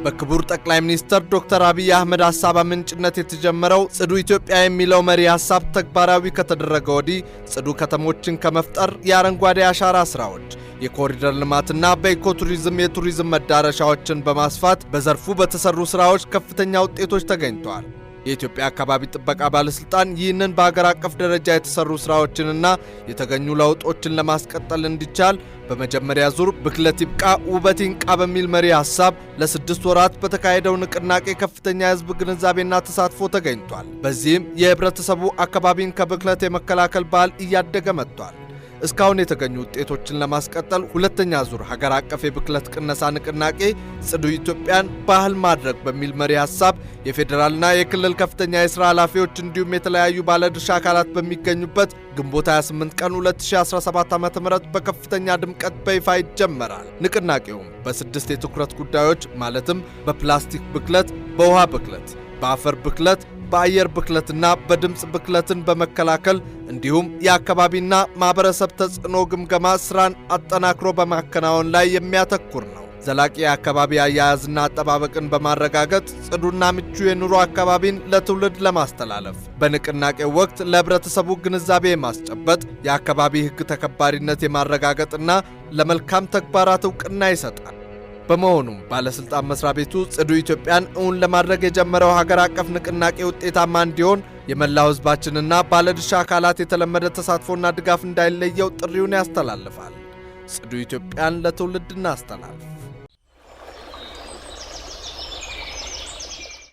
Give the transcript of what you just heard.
በክቡር ጠቅላይ ሚኒስትር ዶክተር አብይ አህመድ ሐሳብ ምንጭነት የተጀመረው ጽዱ ኢትዮጵያ የሚለው መሪ ሐሳብ ተግባራዊ ከተደረገ ወዲህ ጽዱ ከተሞችን ከመፍጠር የአረንጓዴ አሻራ ስራዎች፣ የኮሪደር ልማትና በኢኮቱሪዝም የቱሪዝም መዳረሻዎችን በማስፋት በዘርፉ በተሰሩ ስራዎች ከፍተኛ ውጤቶች ተገኝተዋል። የኢትዮጵያ አካባቢ ጥበቃ ባለስልጣን ይህንን በአገር አቀፍ ደረጃ የተሰሩ ስራዎችንና የተገኙ ለውጦችን ለማስቀጠል እንዲቻል በመጀመሪያ ዙር ብክለት ይብቃ ውበት ይንቃ በሚል መሪ ሐሳብ ለ6 ወራት በተካሄደው ንቅናቄ ከፍተኛ የህዝብ ግንዛቤና ተሳትፎ ተገኝቷል። በዚህም የህብረተሰቡ አካባቢን ከብክለት የመከላከል ባህል እያደገ መጥቷል። እስካሁን የተገኙ ውጤቶችን ለማስቀጠል ሁለተኛ ዙር ሀገር አቀፍ የብክለት ቅነሳ ንቅናቄ ጽዱ ኢትዮጵያን ባህል ማድረግ በሚል መሪ ሐሳብ የፌዴራልና የክልል ከፍተኛ የሥራ ኃላፊዎች እንዲሁም የተለያዩ ባለድርሻ አካላት በሚገኙበት ግንቦት 28 ቀን 2017 ዓ.ም በከፍተኛ ድምቀት በይፋ ይጀመራል። ንቅናቄውም በ6 የትኩረት ጉዳዮች ማለትም በፕላስቲክ ብክለት፣ በውሃ ብክለት፣ በአፈር ብክለት፣ በአየር ብክለትና በድምጽ ብክለትን በመከላከል እንዲሁም የአካባቢና ማህበረሰብ ተጽዕኖ ግምገማ ስራን አጠናክሮ በማከናወን ላይ የሚያተኩር ነው። ዘላቂ የአካባቢ አያያዝና አጠባበቅን በማረጋገጥ ጽዱና ምቹ የኑሮ አካባቢን ለትውልድ ለማስተላለፍ በንቅናቄው ወቅት ለህብረተሰቡ ግንዛቤ የማስጨበጥ የአካባቢ ህግ ተከባሪነት የማረጋገጥና ለመልካም ተግባራት ዕውቅና ይሰጣል። በመሆኑም ባለስልጣን መስሪያ ቤቱ ጽዱ ኢትዮጵያን እውን ለማድረግ የጀመረው ሀገር አቀፍ ንቅናቄ ውጤታማ እንዲሆን የመላው ህዝባችንና ባለድርሻ አካላት የተለመደ ተሳትፎና ድጋፍ እንዳይለየው ጥሪውን ያስተላልፋል። ጽዱ ኢትዮጵያን ለትውልድ እናስተላልፍ።